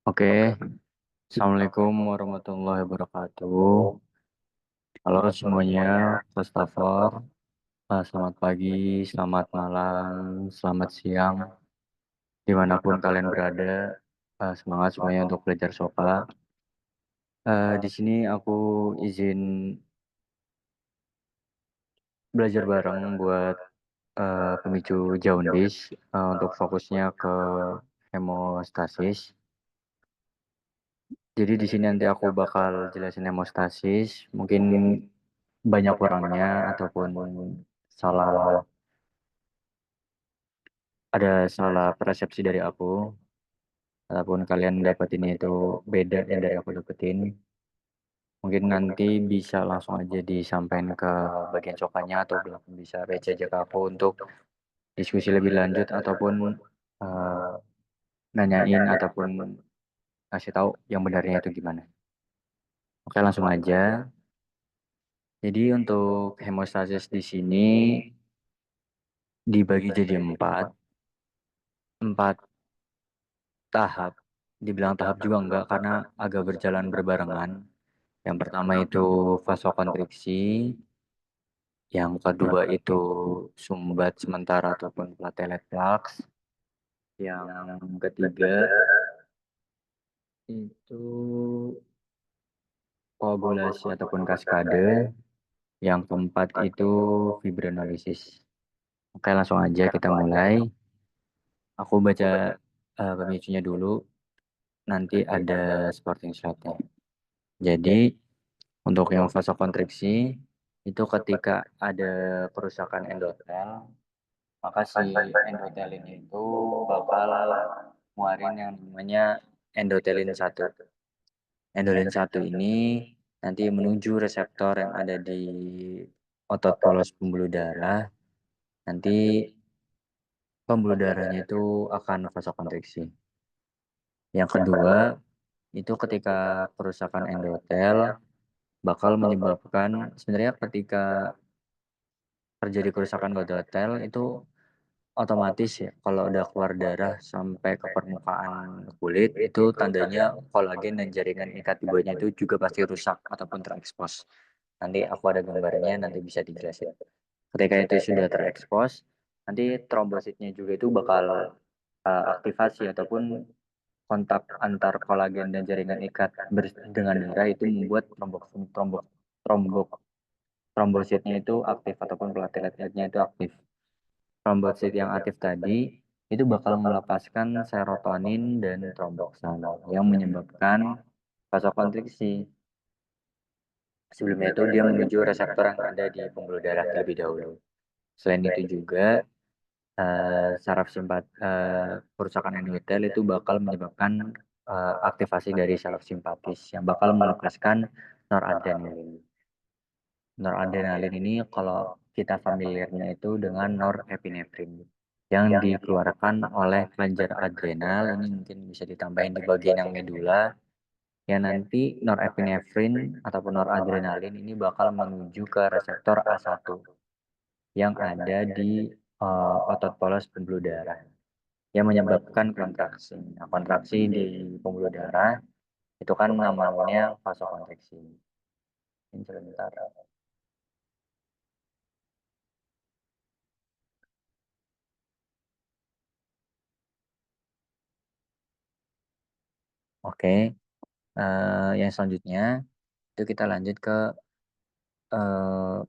Oke, Assalamualaikum warahmatullahi wabarakatuh. Halo semuanya, first of all, selamat pagi, selamat malam, selamat siang, dimanapun kalian berada. Semangat semuanya untuk belajar soka. Di sini aku izin belajar bareng buat pemicu jaundice untuk fokusnya ke hemostasis. Jadi di sini nanti aku bakal jelasin hemostasis, mungkin banyak kurangnya ataupun salah ada salah persepsi dari aku ataupun kalian dapat ini itu beda yang dari aku dapetin, mungkin nanti bisa langsung aja disampaikan ke bagian cokanya atau belakang bisa PC aja ke aku untuk diskusi lebih lanjut ataupun eh, nanyain ataupun kasih tahu yang benarnya itu gimana. Oke, langsung aja. Jadi untuk hemostasis di sini dibagi jadi empat tahap. Dibilang tahap juga enggak karena agak berjalan berbarengan. Yang pertama itu vasokonstriksi, yang kedua itu sumbat sementara ataupun platelet flux, yang ketiga itu koagulasi ataupun kaskade, yang keempat itu fibrinolisis. Oke, langsung aja kita mulai. Aku baca pemicunya dulu, nanti ada supporting slide-nya. Jadi untuk yang vasokonstriksi itu ketika ada kerusakan endotel, maka si endotelin itu bakal ngeluarin yang namanya endotelin satu. Endotelin satu ini nanti menuju reseptor yang ada di otot polos pembuluh darah. Nanti pembuluh darahnya itu akan vasokonstriksi. Yang kedua, itu ketika kerusakan endotel bakal menyebabkan sebenarnya ketika terjadi kerusakan endotel itu otomatis ya kalau udah keluar darah sampai ke permukaan kulit itu tandanya kolagen dan jaringan ikat di bawahnya itu juga pasti rusak ataupun terekspos. Nanti aku ada gambarnya nanti bisa dijelasin. Ketika itu sudah terekspos, nanti trombositnya juga itu bakal aktivasi ataupun kontak antar kolagen dan jaringan ikat dengan darah itu membuat trombok trombositnya itu aktif ataupun plateletnya itu aktif. Trombosit yang aktif tadi itu bakal melepaskan serotonin dan tromboksan yang menyebabkan vasokonstriksi. Sebelumnya itu dia menuju reseptor yang ada di pembuluh darah terlebih dahulu. Selain itu juga saraf kerusakan endotel itu bakal menyebabkan aktivasi dari saraf simpatis yang bakal melepaskan noradrenalin. Noradrenalin ini kalau kita familiarnya itu dengan norepinefrin yang dikeluarkan oleh kelenjar adrenal. Ini mungkin bisa ditambahin di bagian yang medula ya, nanti norepinefrin ataupun noradrenalin ini bakal menuju ke reseptor A1 yang ada di otot polos pembuluh darah yang menyebabkan kontraksi. Nah, kontraksi di pembuluh darah itu kan namanya vasokonstriksi. Ini sebentar. Oke, yang selanjutnya itu kita lanjut ke eh,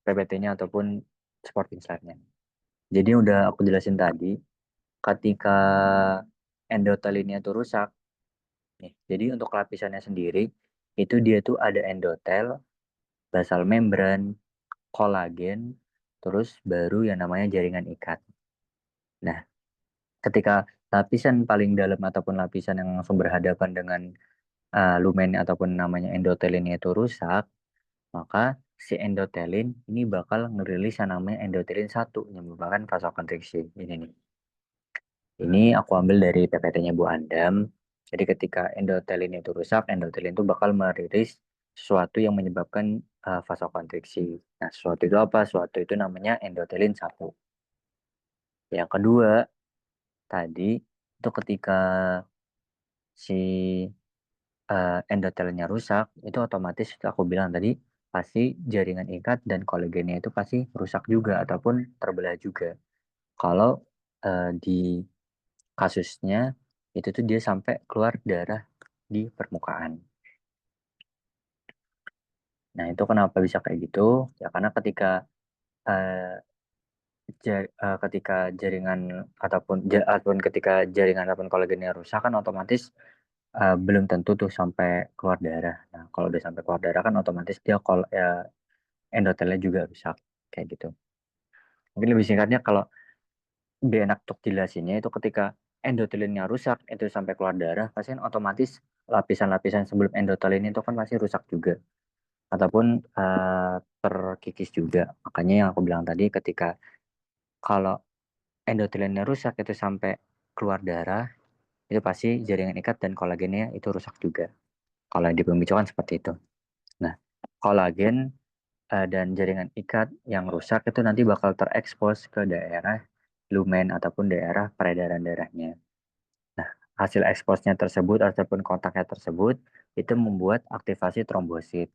PPT-nya ataupun supporting slide-nya. Jadi udah aku jelasin tadi, ketika endotelinnya itu rusak, nih. Jadi untuk lapisannya sendiri, itu dia tuh ada endotel, basal membran, kolagen, terus baru yang namanya jaringan ikat. Nah, ketika lapisan paling dalam ataupun lapisan yang langsung berhadapan dengan lumen ataupun namanya endotelinnya itu rusak, maka si endotelin ini bakal ngerilis yang namanya endotelin satu yang merupakan vasokonstriksi. Ini nih. Ini aku ambil dari PPT-nya Bu Andam. Jadi ketika endotelin itu rusak, endotelin itu bakal merilis sesuatu yang menyebabkan vasokonstriksi. Nah, suatu itu apa? Suatu itu namanya endotelin 1. Yang kedua, tadi itu ketika si endotelnya rusak, itu otomatis aku bilang tadi pasti jaringan ikat dan kolagennya itu pasti rusak juga ataupun terbelah juga. Kalau di kasusnya itu tuh dia sampai keluar darah di permukaan. Nah, itu kenapa bisa kayak gitu? Ya karena eh, ketika jaringan ataupun ketika jaringan ataupun kolagennya rusak kan otomatis belum tentu tuh sampai keluar darah. Nah, kalau udah sampai keluar darah kan otomatis dia endotelnya juga rusak kayak gitu. Mungkin lebih singkatnya kalau lebih enak untuk jelasinnya itu ketika endotelinnya rusak itu sampai keluar darah, pasti kan otomatis lapisan-lapisan sebelum endotelin itu kan pasti rusak juga ataupun terkikis juga. Makanya yang aku bilang tadi ketika kalau endotelinnya rusak itu sampai keluar darah, itu pasti jaringan ikat dan kolagennya itu rusak juga. Kalau yang di pemicu kan seperti itu. Nah, kolagen dan jaringan ikat yang rusak itu nanti bakal terekspos ke daerah lumen ataupun daerah peredaran darahnya. Nah, hasil eksposnya tersebut ataupun kontaknya tersebut itu membuat aktivasi trombosit.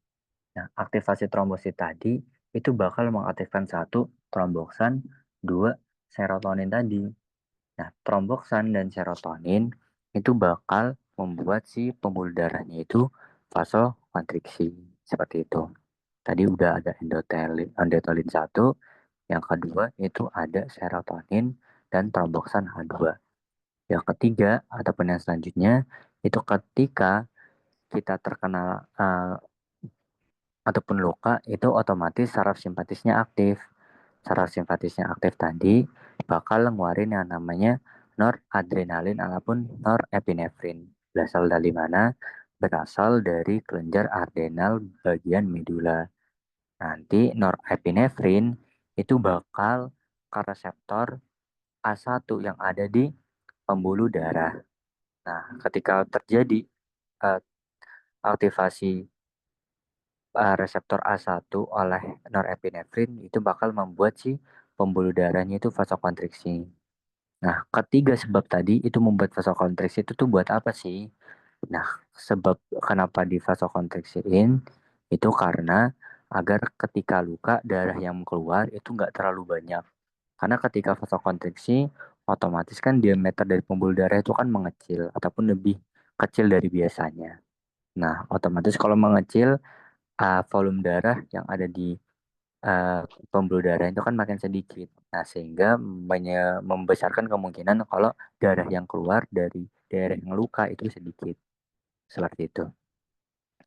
Nah, aktivasi trombosit tadi itu bakal mengaktifkan satu tromboksan, dua serotonin tadi. Nah, tromboksan dan serotonin itu bakal membuat si pembuluh darahnya itu vasokonstriksi seperti itu. Tadi udah ada endotelin 1, yang kedua itu ada serotonin dan tromboksan H2. Yang ketiga ataupun yang selanjutnya itu ketika kita terkena ataupun luka itu otomatis saraf simpatisnya aktif. Saraf simpatisnya aktif tadi bakal ngeluarin yang namanya noradrenalin ataupun norepinefrin. Berasal dari mana? Berasal dari kelenjar adrenal bagian medula. Nanti norepinefrin itu bakal ke reseptor A1 yang ada di pembuluh darah. Nah, ketika terjadi uh, aktivasi reseptor A1 oleh norepinefrin itu bakal membuat si pembuluh darahnya itu vasokonstriksi. Nah, ketiga sebab tadi itu membuat vasokonstriksi itu tuh buat apa sih? Nah, sebab kenapa di vasokonstriksiin itu karena agar ketika luka darah yang keluar itu nggak terlalu banyak. Karena ketika vasokonstriksi otomatis kan diameter dari pembuluh darah itu kan mengecil ataupun lebih kecil dari biasanya. Nah, otomatis kalau mengecil volume darah yang ada di uh, pembuluh darah itu kan makin sedikit. Nah, sehingga membesarkan kemungkinan kalau darah yang keluar dari daerah yang luka itu sedikit. Seperti itu.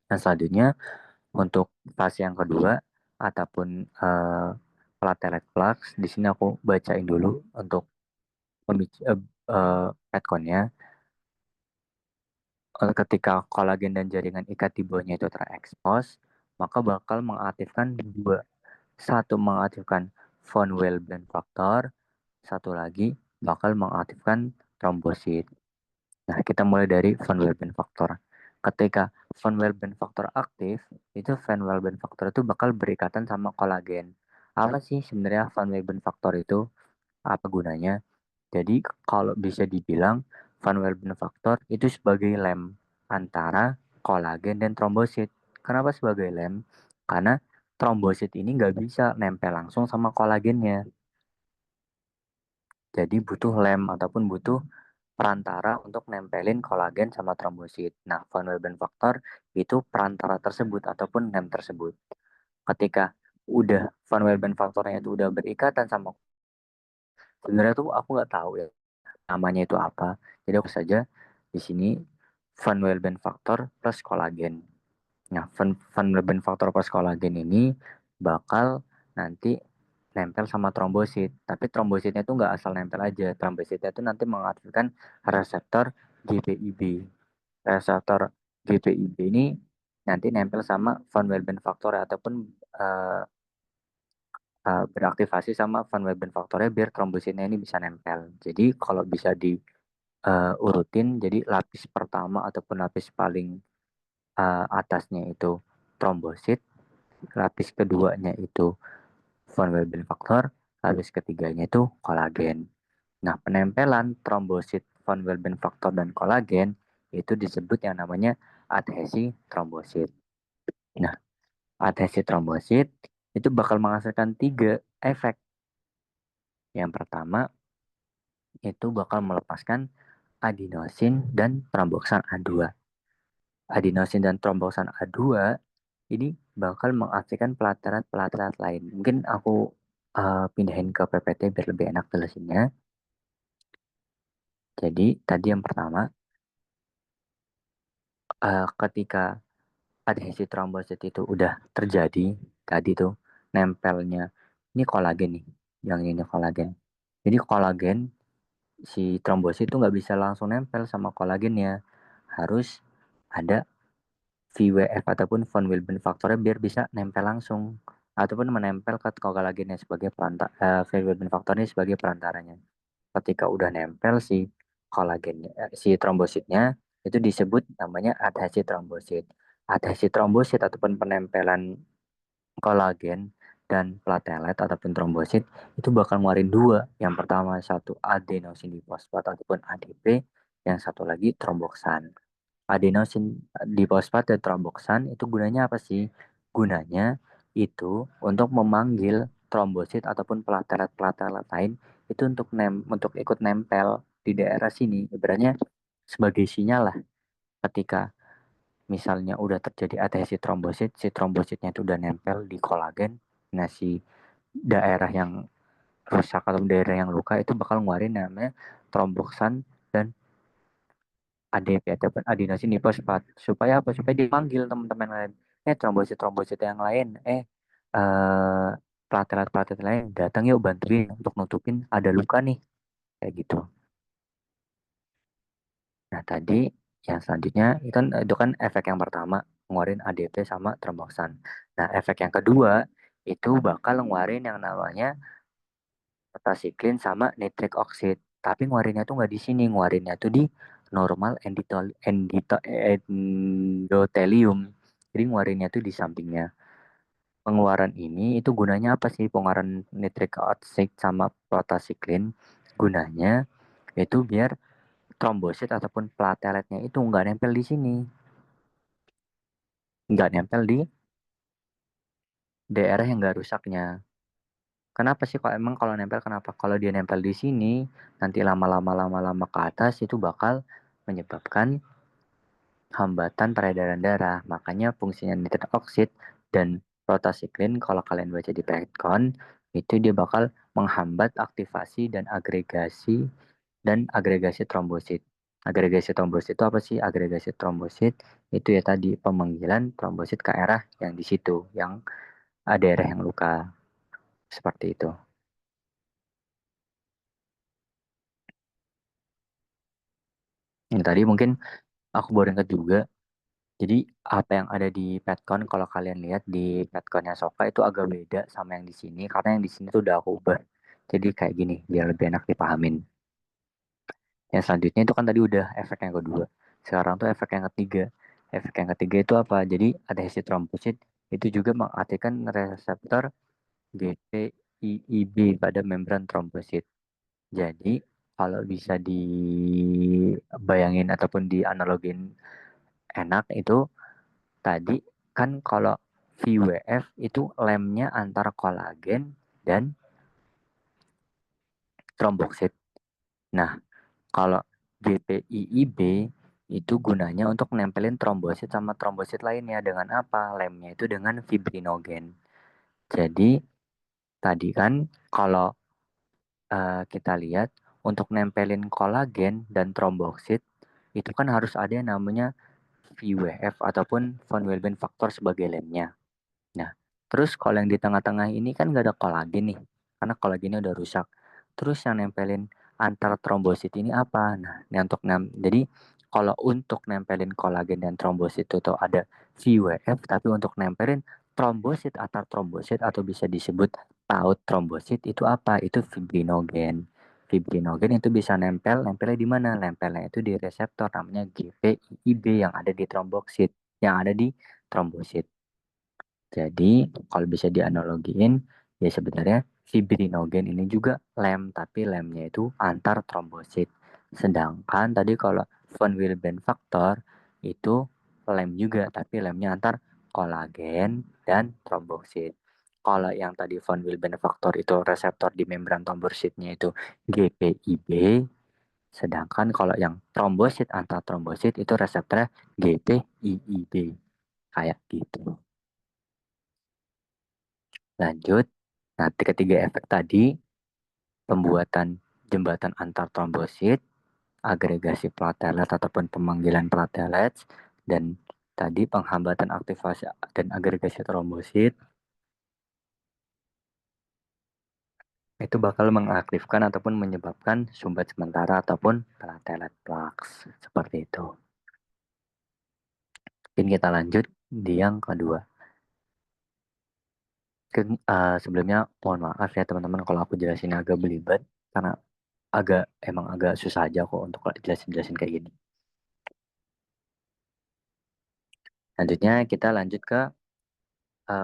Nah, selanjutnya untuk fase yang kedua ataupun platelet flux, di sini aku bacain dulu untuk petkonnya. Ketika kolagen dan jaringan ikat di bawahnya itu terekspos, maka bakal mengaktifkan dua. Satu mengaktifkan von Willebrand factor, satu lagi bakal mengaktifkan trombosit. Nah, kita mulai dari von Willebrand factor. Ketika von Willebrand factor aktif, itu von Willebrand factor itu bakal berikatan sama kolagen. Apa sih sebenarnya von Willebrand factor itu? Apa gunanya? Jadi kalau bisa dibilang Van Willebrand factor itu sebagai lem antara kolagen dan trombosit. Kenapa sebagai lem? Karena trombosit ini nggak bisa nempel langsung sama kolagennya. Jadi butuh lem ataupun butuh perantara untuk nempelin kolagen sama trombosit. Nah, Van Willebrand factor itu perantara tersebut ataupun lem tersebut. Ketika udah Van Willebrand factornya itu udah berikatan sama, sebenarnya tuh aku nggak tahu ya namanya itu apa. Jadi aku saja di sini Van Willebrand factor plus kolagen. Nah, Van Willebrand factor plus kolagen ini bakal nanti nempel sama trombosit. Tapi trombositnya itu nggak asal nempel aja. Trombositnya itu nanti mengaktifkan reseptor GPIB. Reseptor GPIB ini nanti nempel sama Van Willebrand factor ataupun uh, beraktivasi sama Van Willebrand factornya biar trombositnya ini bisa nempel. Jadi kalau bisa di urutin, jadi lapis pertama ataupun lapis paling atasnya itu trombosit, Lapis keduanya itu von Willebrand faktor, lapis ketiganya itu kolagen. Nah, penempelan trombosit von Willebrand faktor dan kolagen itu disebut yang namanya adhesi trombosit. Nah, adhesi trombosit itu bakal menghasilkan 3 efek. Yang pertama itu bakal melepaskan adenosin dan tromboksan A2. Adenosin dan tromboksan A2 ini bakal mengaktifkan platelet-platelet lain. Mungkin aku pindahin ke PPT biar lebih enak jelasinnya. Jadi tadi yang pertama, ketika adhesi trombosit itu udah terjadi, tadi tuh nempelnya, ini kolagen nih, yang ini kolagen. Jadi kolagen, si trombosit itu nggak bisa langsung nempel sama kolagennya. Harus ada VWF ataupun von Willebrand faktornya biar bisa nempel langsung ataupun menempel ke kolagennya sebagai perantara, von Willebrand faktornya sebagai perantaranya. Ketika udah nempel si kolagennya, si trombositnya itu disebut namanya adhesi trombosit. Adhesi trombosit ataupun penempelan kolagen dan platelet ataupun trombosit itu bakal ngeluarin dua. Yang pertama satu adenosin difosfat ataupun ADP, yang satu lagi tromboksan. Adenosin difosfat dan tromboksan itu gunanya apa sih? Gunanya itu untuk memanggil trombosit ataupun platelet-platelet lain itu untuk ikut nempel di daerah sini. Ibaratnya sebagai sinyal lah, ketika misalnya udah terjadi adhesi trombosit, si trombositnya itu udah nempel di kolagen. Nah, si daerah yang rusak atau daerah yang luka itu bakal ngeluarin namanya tromboksan dan ADP ataupun adenosin fosfat. Supaya apa? Supaya dipanggil teman-teman lain. Trombosit-trombosit yang lain. Eh platelet-platelet lain datang yuk bantuin untuk nutupin ada luka nih. Kayak gitu. Nah, tadi yang selanjutnya itu kan efek yang pertama, ngeluarin ADP sama tromboksan. Nah, efek yang kedua itu bakal ngeluarin yang namanya metasiklin sama nitric oxide. Tapi ngeluarinnya tuh nggak di sini, ngeluarinnya tuh di normal endotelium. Jadi ngeluarinnya tuh di sampingnya. Pengeluaran ini itu gunanya apa sih? Pengeluaran nitric oxide sama prostaglandin gunanya itu biar trombosit ataupun plateletnya itu nggak nempel di sini, nggak nempel di daerah yang nggak rusaknya. Kenapa sih kok emang kalau nempel kenapa? Kalau dia nempel di sini, nanti lama-lama ke atas itu bakal menyebabkan hambatan peredaran darah. Makanya fungsinya nitrit oksid dan prostaglandin kalau kalian baca di Petcon itu dia bakal menghambat aktivasi dan agregasi trombosit. Agregasi trombosit itu apa sih? Agregasi trombosit itu ya tadi pemanggilan trombosit ke arah yang di situ, yang ada daerah yang luka. Seperti itu. Ini tadi mungkin aku baru ingat juga. Jadi apa yang ada di Petcon kalau kalian lihat di Petconnya Soka itu agak beda sama yang di sini karena yang di sini tuh udah aku ubah. Jadi kayak gini biar lebih enak dipahamin. Yang selanjutnya itu kan tadi udah efek yang kedua. Sekarang tuh efek yang ketiga. Efek yang ketiga itu apa? Jadi adhesi trombosit itu juga mengaktifkan reseptor GPIIB pada membran trombosit. Jadi kalau bisa dibayangin ataupun dianalogin enak itu tadi kan kalau VWF itu lemnya antara kolagen dan tromboksit. Nah, kalau GPIIB itu gunanya untuk nempelin trombosit sama trombosit lainnya dengan apa? Lemnya itu dengan fibrinogen. Jadi tadi kan kalau kita lihat untuk nempelin kolagen dan tromboksit itu kan harus ada yang namanya VWF ataupun von Willebrand faktor sebagai lemnya. Nah, terus kalau yang di tengah-tengah ini kan nggak ada kolagen nih, karena kolagennya udah rusak. Terus yang nempelin antar trombosit ini apa? Nah, ini jadi kalau untuk nempelin kolagen dan trombosit itu ada VWF, tapi untuk nempelin trombosit antar trombosit atau bisa disebut taut trombosit itu apa? Itu fibrinogen. Fibrinogen itu bisa nempelnya di mana? Nempelnya itu di reseptor namanya GPIB yang ada di tromboksit, yang ada di trombosit. Jadi kalau bisa dianalogiin, ya sebenarnya fibrinogen ini juga lem, tapi lemnya itu antar trombosit. Sedangkan tadi kalau von Willebrand faktor itu lem juga, tapi lemnya antar kolagen dan trombosit. Kalau yang tadi von Willebrand faktor itu reseptor di membran trombositnya itu GPIB, sedangkan kalau yang trombosit antar trombosit itu reseptornya GPIIB. Kayak gitu. Lanjut. Nah, ketiga efek tadi, pembuatan jembatan antar trombosit, agregasi platelet ataupun pemanggilan platelet, dan tadi penghambatan aktivasi dan agregasi trombosit, itu bakal mengaktifkan ataupun menyebabkan sumbat sementara ataupun platelet plaques. Seperti itu. Mungkin kita lanjut di yang kedua. Sebelumnya mohon maaf ya teman-teman kalau aku jelasin agak belibet, karena emang agak susah aja kok untuk jelasin-jelasin kayak gini. Selanjutnya kita lanjut ke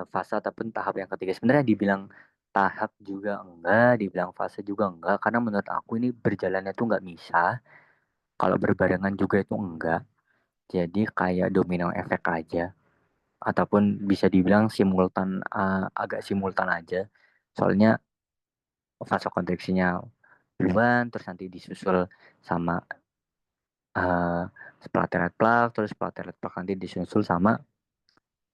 fase ataupun tahap yang ketiga. Sebenarnya dibilang tahap juga enggak, dibilang fase juga enggak, karena menurut aku ini berjalannya tuh enggak bisa. Kalau berbarengan juga itu enggak. Jadi kayak domino efek aja, ataupun bisa dibilang simultan, agak simultan aja. Soalnya fase kontraksinya duluan, terus nanti disusul sama uh, platelet plak, terus platelet plak nanti disusul sama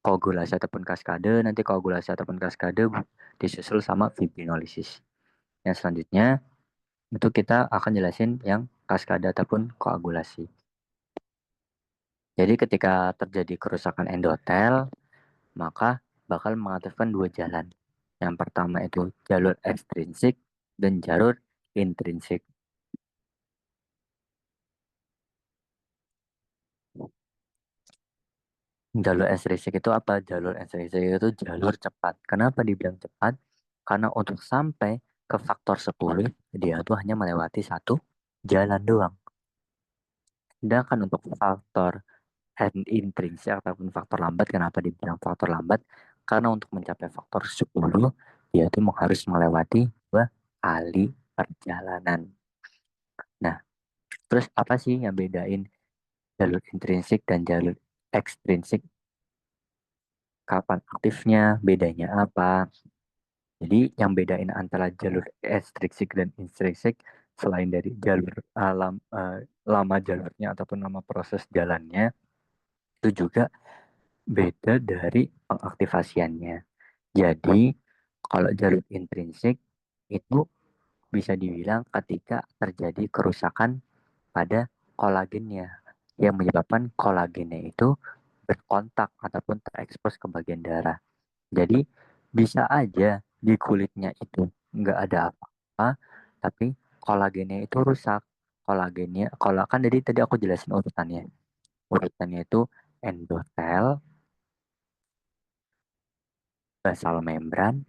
koagulasi ataupun kaskade, nanti koagulasi ataupun kaskade disusul sama fibrinolisis. Yang selanjutnya itu kita akan jelasin yang kaskade ataupun koagulasi. Jadi ketika terjadi kerusakan endotel, maka bakal mengaktifkan dua jalan. Yang pertama itu jalur ekstrinsik dan jalur intrinsik. Jalur ekstrinsik itu apa? Jalur ekstrinsik itu jalur cepat. Kenapa dibilang cepat? Karena untuk sampai ke faktor 10, dia tuh hanya melewati satu jalan doang. Sedangkan untuk faktor intrinsik ataupun faktor lambat, kenapa dibilang faktor lambat? Karena untuk mencapai faktor 10, dia tuh harus melewati dua kali perjalanan. Nah, terus apa sih yang bedain jalur intrinsik dan jalur ekstrinsik? Kapan aktifnya? Bedanya apa? Jadi yang bedain antara jalur ekstrinsik dan intrinsik, selain dari jalur lama jalurnya ataupun lama proses jalannya, itu juga beda dari pengaktifasiannya. Jadi kalau jalur intrinsik itu bisa dibilang ketika terjadi kerusakan pada kolagennya yang menyebabkan kolagennya itu berkontak ataupun terekspos ke bagian darah. Jadi bisa aja di kulitnya itu nggak ada apa-apa, tapi kolagennya itu rusak. Kan tadi aku jelasin urutannya. Urutannya itu endotel, basal membran,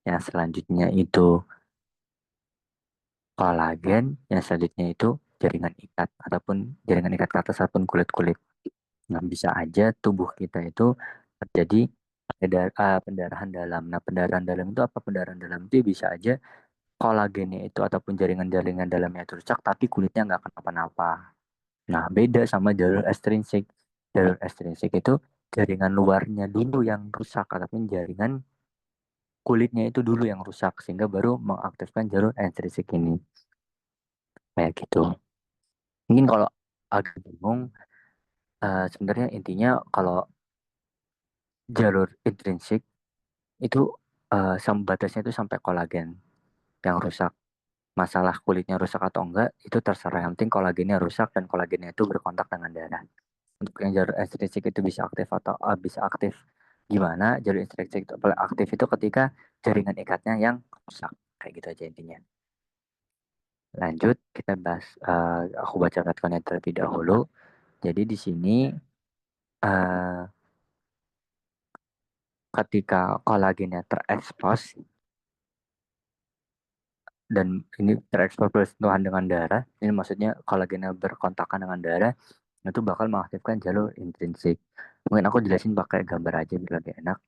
yang selanjutnya itu kolagen, yang selanjutnya itu jaringan ikat ataupun jaringan ikat ke atas ataupun kulit-kulit. Nah, bisa aja tubuh kita itu terjadi pendarahan dalam. Nah, pendarahan dalam itu apa? Pendarahan dalam itu bisa aja kolagennya itu ataupun jaringan-jaringan dalamnya itu rusak, tapi kulitnya nggak kenapa-napa. Nah, beda sama jalur ekstrinsik. Jalur ekstrinsik itu jaringan luarnya dulu yang rusak, ataupun jaringan kulitnya itu dulu yang rusak, sehingga baru mengaktifkan jalur ekstrinsik ini. Kayak gitu. Mungkin kalau agak bingung, sebenarnya intinya kalau jalur intrinsik itu batasnya itu sampai kolagen yang rusak. Masalah kulitnya rusak atau enggak itu terserah, yang penting kolagennya rusak dan kolagennya itu berkontak dengan darah. Untuk yang jalur ekstrinsik itu bisa aktif atau bisa aktif gimana? Jalur ekstrinsik itu paling aktif itu ketika jaringan ikatnya yang rusak. Kayak gitu aja intinya. Lanjut kita bahas, aku baca retkonnya terlebih dahulu. Jadi di sini uh, ketika kolagennya terekspos dan ini terekspos bersentuhan dengan darah, ini maksudnya kolagennya berkontakan dengan darah, itu bakal mengaktifkan jalur intrinsik. Mungkin aku jelasin pakai gambar aja biar lebih enak.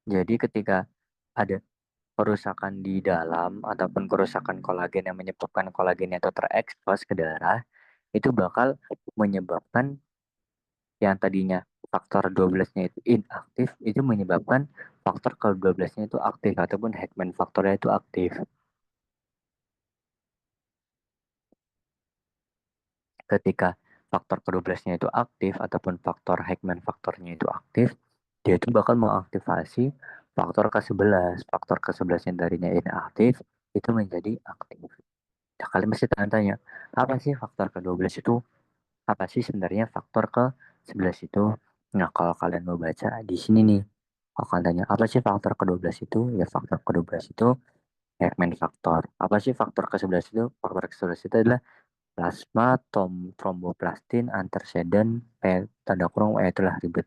Jadi ketika ada kerusakan di dalam ataupun kerusakan kolagen yang menyebabkan kolagen itu terekspos ke darah, itu bakal menyebabkan yang tadinya faktor 12-nya itu inaktif, itu menyebabkan faktor ke-12-nya itu aktif ataupun Heckman faktornya itu aktif. Ketika faktor ke-12-nya itu aktif ataupun faktor Heckman faktornya itu aktif, dia itu bakal mengaktifasi faktor ke-11. Faktor ke-11 yang tadinya inaktif itu menjadi aktif. Nah, kalian mesti tanya-tanya, apa sih faktor ke-12 itu? Apa sih sebenarnya faktor ke-11 itu? Nah, kalau kalian mau baca di sini nih, kalau kalian tanya, apa sih faktor ke-12 itu? Ya, faktor ke-12 itu Heckman faktor. Apa sih faktor ke-11 itu? Faktor ke-11 itu adalah plasma tromboplastin antecedent tanda kurung itulah ribet.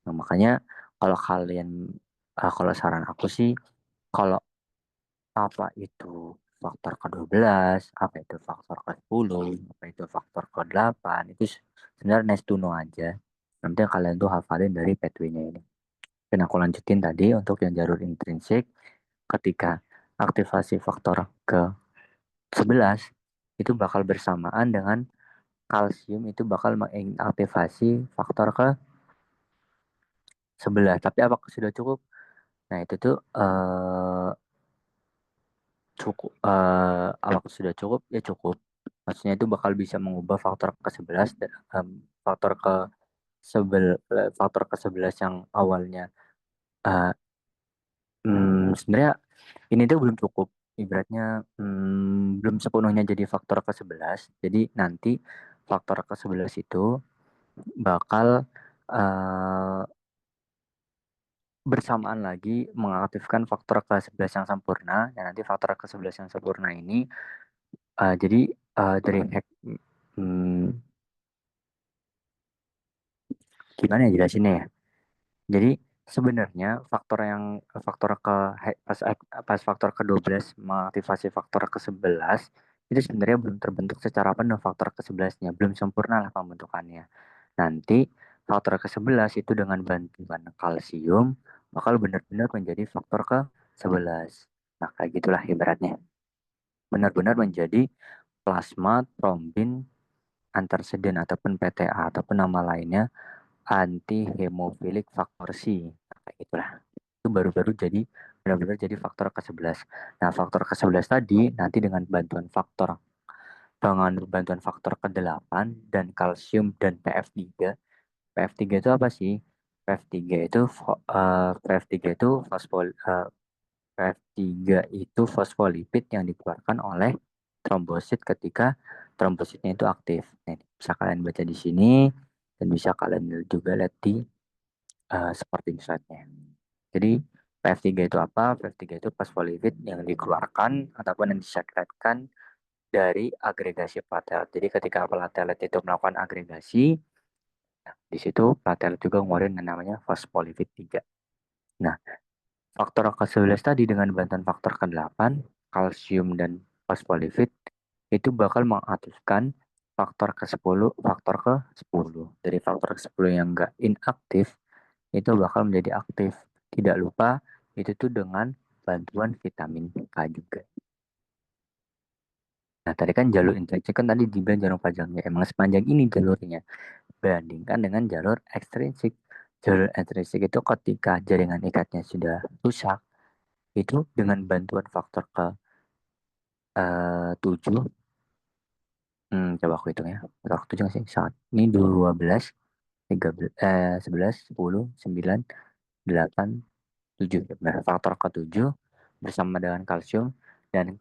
Nah, makanya kalau kalian kalau saran aku sih kalau apa itu faktor ke-12, apa itu faktor ke-10, apa itu faktor ke-8, itu sebenarnya nice to know aja. Nanti kalian tuh hafalin dari pathway-nya ini. Dan aku lanjutin tadi untuk yang jalur intrinsik, ketika aktivasi faktor ke-11, itu bakal bersamaan dengan kalsium itu bakal mengaktifasi faktor ke-11. Tapi apakah sudah cukup? Nah, itu tuh cukup apakah sudah cukup? Ya cukup. Maksudnya itu bakal bisa mengubah faktor ke-11 dan faktor ke faktor ke-11 yang awalnya eh, sebenarnya ini tuh belum cukup. Ibaratnya belum sepenuhnya jadi faktor ke-11. Jadi nanti faktor ke-11 itu bakal eh, bersamaan lagi mengaktifkan faktor ke-11 yang sempurna. Dan nanti faktor ke-11 yang sempurna ini jadi dari hack hmm, gimana ya jelasinnya ya? Jadi sebenarnya faktor pas faktor ke-12 mengaktifasi faktor ke-11 itu sebenarnya belum terbentuk secara penuh faktor ke-11-nya, belum sempurna lah pembentukannya. Nanti faktor ke-11 itu dengan bantuan kalsium bakal benar-benar menjadi faktor ke-11. Nah, kayak gitulah ibaratnya. Benar-benar menjadi plasma trombin antarceden ataupun PTA ataupun nama lainnya anti hemofilik faktor C. Nah, kayak gitulah. Itu baru-baru jadi benar-benar jadi faktor ke-11. Nah, faktor ke-11 tadi nanti dengan bantuan faktor ke-8 dan kalsium dan PF3. PF3 itu apa sih? PF3 itu PF3 itu PF3 itu fosfolipid yang dikeluarkan oleh trombosit ketika trombositnya itu aktif. Nah, bisa kalian baca di sini dan bisa kalian juga lihat di supporting slide-nya. Jadi PF3 itu apa? PF3 itu fosfolipid yang dikeluarkan ataupun yang disekretkan dari agregasi platelet. Jadi ketika platelet itu melakukan agregasi, di situ platelet juga ngeluarin yang namanya fosfolipid 3. Nah, faktor ke-11 tadi dengan bantuan faktor ke-8, kalsium dan fosfolipid itu bakal mengaktifkan faktor ke-10. Dari faktor ke-10 yang enggak inaktif itu bakal menjadi aktif. Tidak lupa itu tuh dengan bantuan vitamin K juga. Nah, tadi kan jalur intrinsik kan tadi dibilang jalur panjangnya. Emang sepanjang ini jalurnya. Bandingkan dengan jalur ekstrinsik. Jalur ekstrinsik itu ketika jaringan ikatnya sudah rusak, itu dengan bantuan faktor ke 7, coba aku hitung ya. Faktor ke 7 nggak sih? Saat ini 12, 13, 11, 10, 9, 8, 7. Nah, faktor ke-7 bersama dengan kalsium dan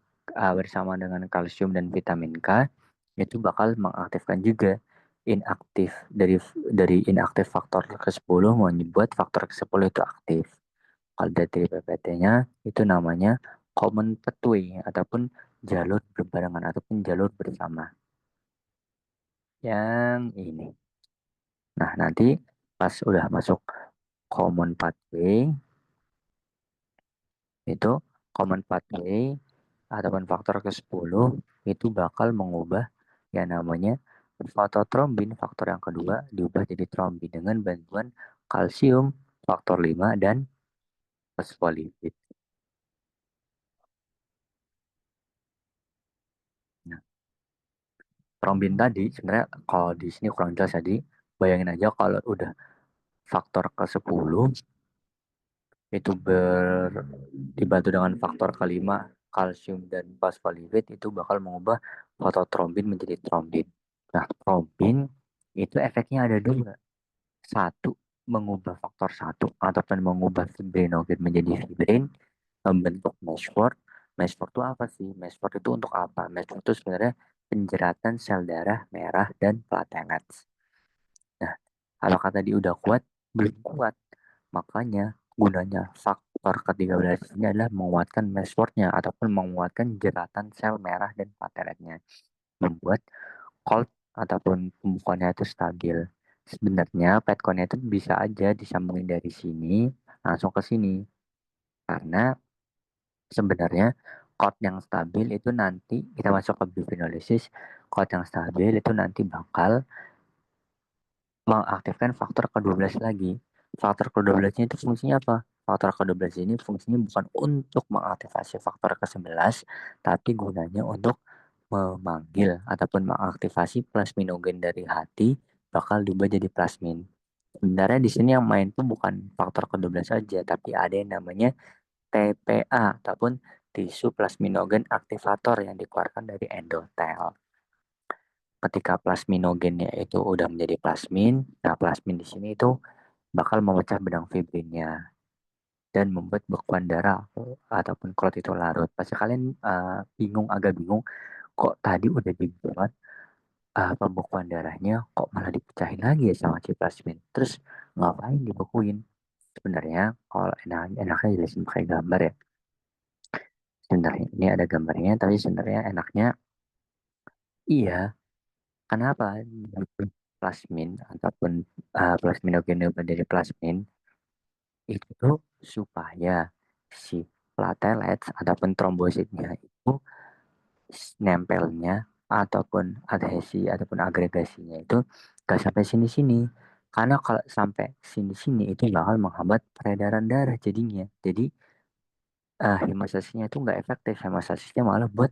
bersama dengan kalsium dan vitamin K itu bakal mengaktifkan juga inaktif dari inaktif faktor ke-10 membuat faktor ke-10 itu aktif. Kalau dari PPT-nya itu namanya common pathway ataupun jalur berbarengan ataupun jalur bersama. Yang ini. Nah, nanti pas udah masuk common pathway itu common pathway ataupun faktor ke-10 itu bakal mengubah yang namanya fototrombin faktor yang kedua diubah jadi trombin dengan bantuan kalsium faktor 5 dan fosfolipid. Nah, trombin tadi sebenarnya kalau di sini kurang jelas tadi, bayangin aja kalau udah faktor ke-10 itu dibantu dengan faktor kelima kalsium dan fosfolipid itu bakal mengubah fototrombin menjadi trombin. Nah, trombin itu efeknya ada dua. Satu, mengubah faktor satu ataupun mengubah fibrinogen menjadi fibrin membentuk meshwork. Meshwork itu apa sih? Meshwork itu untuk apa? Meshwork itu sebenarnya penjeratan sel darah merah dan platelet. Nah, kalau kata tadi udah kuat, belum kuat. Makanya gunanya faktor ke-13 ini adalah menguatkan meshworknya ataupun menguatkan jeratan sel merah dan plateletnya. Membuat cold ataupun pembukaannya itu stabil. Sebenarnya petconnya itu bisa aja disambungin dari sini langsung ke sini. Karena sebenarnya chord yang stabil itu nanti kita masuk ke bifinolisis, chord yang stabil itu nanti bakal mengaktifkan faktor ke-12 lagi. Faktor ke-12-nya itu fungsinya apa? Faktor ke-12 ini fungsinya bukan untuk mengaktifasi faktor ke-11, tapi gunanya untuk memanggil ataupun mengaktifasi plasminogen dari hati bakal diubah jadi plasmin. Sebenarnya di sini yang main tuh bukan faktor ke-12 saja, tapi ada yang namanya TPA ataupun tisu plasminogen aktivator yang dikeluarkan dari endotel. Ketika plasminogennya itu udah menjadi plasmin, nah plasmin di sini itu bakal memecah benang fibrinnya dan membuat bekuan darah ataupun klot itu larut. Pasti kalian bingung, agak bingung, kok tadi udah dibuat pembekuan darahnya, kok malah dipecahin lagi ya sama si plasmin. Terus ngapain dibekuin? Sebenarnya kalau enaknya jelasin pakai gambar ya. Sebenarnya ini ada gambarnya, tapi sebenarnya enaknya iya. Kenapa plasmin ataupun plasminogen dari plasmin itu tuh supaya si platelet ataupun trombositnya itu nempelnya ataupun adhesi ataupun agregasinya itu gak sampai sini-sini. Karena kalau sampai sini-sini itu bakal menghambat peredaran darah jadinya. Jadi hemostasisnya itu nggak efektif. Hemostasisnya malah buat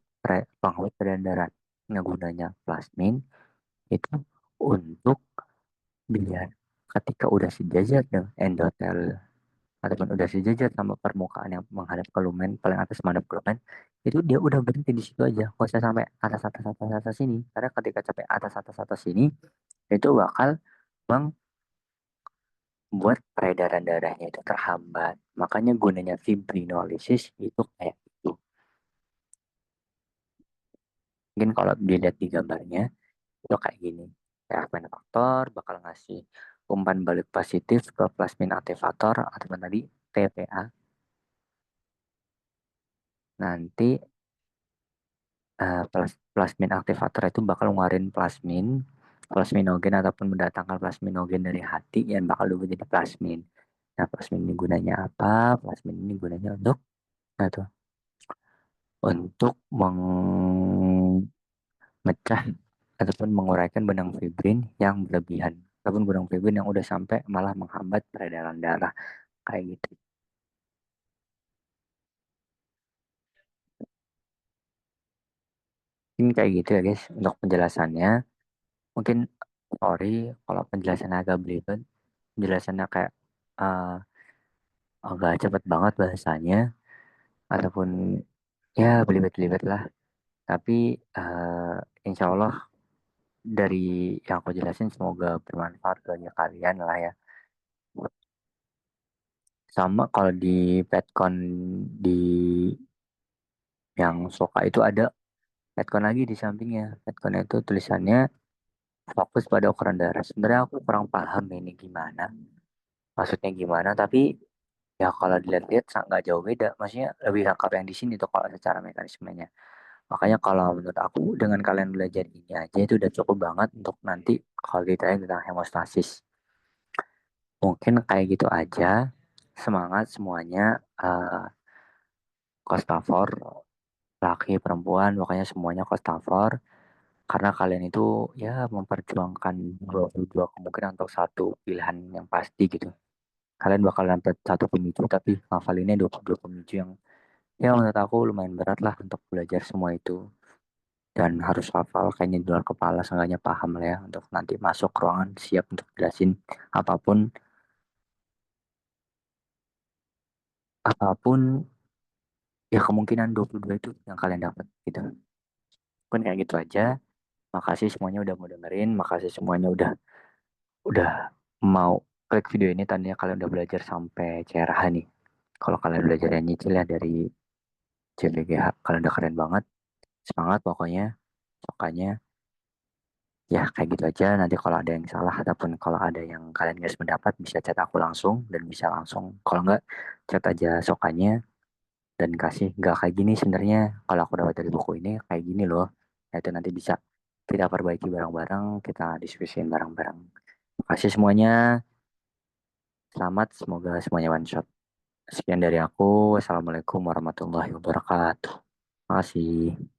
penghambat peredaran darah. Nah, gunanya plasmin itu untuk biar ketika udah sejajar dengan endotel ataupun udah sejajar sama permukaan yang menghadap ke lumen paling atas menghadap ke lumen itu dia udah berhenti di situ aja nggak usah sampai atas sini karena ketika sampai atas sini itu bakal membuat peredaran darahnya itu terhambat makanya gunanya fibrinolisis itu kayak itu mungkin kalau dilihat di gambarnya itu kayak gini reakmen faktor bakal ngasih umpan balik positif ke plasmin aktivator atau tadi TPA nanti plasmin aktivator itu bakal ngeluarin plasminogen ataupun mendatangkan plasminogen dari hati yang bakal berubah jadi plasmin. Nah, plasmin ini gunanya apa? Plasmin ini gunanya untuk nah tuh, untuk memecah ataupun menguraikan benang fibrin yang berlebihan ataupun benang fibrin yang udah sampai malah menghambat peredaran darah kayak gitu. Mungkin kayak gitu ya guys untuk penjelasannya. Mungkin sorry kalau penjelasannya agak belibet, penjelasannya kayak uh, agak cepet banget bahasanya ataupun ya belibet-belibet lah. Tapi insya Allah dari yang aku jelasin semoga bermanfaat bagi kalian lah ya. Sama kalau di Petcon di yang Soka itu ada Petcon lagi di sampingnya. Petcon itu tulisannya fokus pada ukuran darah. Sebenarnya aku kurang paham ini gimana. Maksudnya gimana, tapi ya kalau dilihat-lihat nggak jauh beda. Maksudnya lebih lengkap yang di sini tuh kalau secara mekanismenya. Makanya kalau menurut aku dengan kalian belajar ini aja itu udah cukup banget untuk nanti kalau ditanya tentang hemostasis. Mungkin kayak gitu aja. Semangat semuanya. Kostafor, laki perempuan, pokoknya semuanya kostafor. karena kalian itu ya memperjuangkan 22 kemungkinan untuk satu pilihan yang pasti gitu. Kalian bakal dapat satu pemicu tapi ngafalinnya 22 pemicu yang ya menurut aku lumayan berat lah untuk belajar semua itu. Dan harus hafal kayaknya di luar kepala, seenggaknya paham lah ya untuk nanti masuk ruangan siap untuk jelasin apapun apapun ya kemungkinan 22 itu yang kalian dapat gitu. Mungkin kayak gitu aja. Makasih semuanya udah mau dengerin, makasih semuanya udah mau klik video ini, tandanya kalian udah belajar sampai CRH nih. Kalau kalian belajar yang nyicil ya dari CBGH, kalian udah keren banget. Semangat pokoknya, pokoknya ya kayak gitu aja. Nanti kalau ada yang salah ataupun kalau ada yang kalian gak sependapat bisa chat aku langsung dan bisa langsung. Kalau nggak chat aja Sokanya dan kasih nggak kayak gini sebenarnya. Kalau aku dapat dari buku ini kayak gini loh. Nah, itu nanti bisa kita perbaiki bareng-bareng, kita diskusiin bareng-bareng. Makasih semuanya. Selamat, semoga semuanya one shot. Sekian dari aku. Wassalamualaikum warahmatullahi wabarakatuh. Makasih.